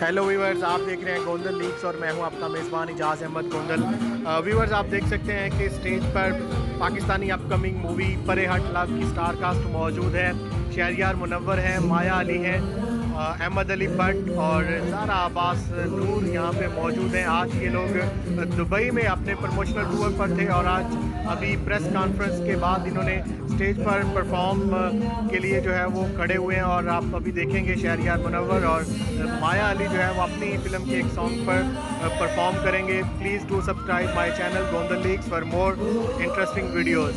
Hello viewers, आप देख रहे हैं गोंदल लीक्स और मैं हूं आपका मेज़बान इजाज़ अहमद गोंदल। व्यूअर्स, आप देख सकते हैं कि स्टेज पर पाकिस्तानी अपकमिंग मूवी परे हट लव की स्टार कास्ट मौजूद है। शहरयार मुनव्वर हैं, माया अली हैं, अहमद अली भट्ट और ज़ारा अब्बास नूर यहाँ पे मौजूद हैं। आज ये लोग दुबई में अपने प्रमोशनल टूर पर थे और आज अभी प्रेस कॉन्फ्रेंस के बाद इन्होंने स्टेज पर परफॉर्म के लिए जो है वो खड़े हुए हैं और आप अभी देखेंगे शहरयार मुनव्वर और माया अली जो है वो अपनी फिल्म के एक सॉन्ग पर परफॉर्म करेंगे। Please do subscribe my channel Gondal leaks for more interesting videos.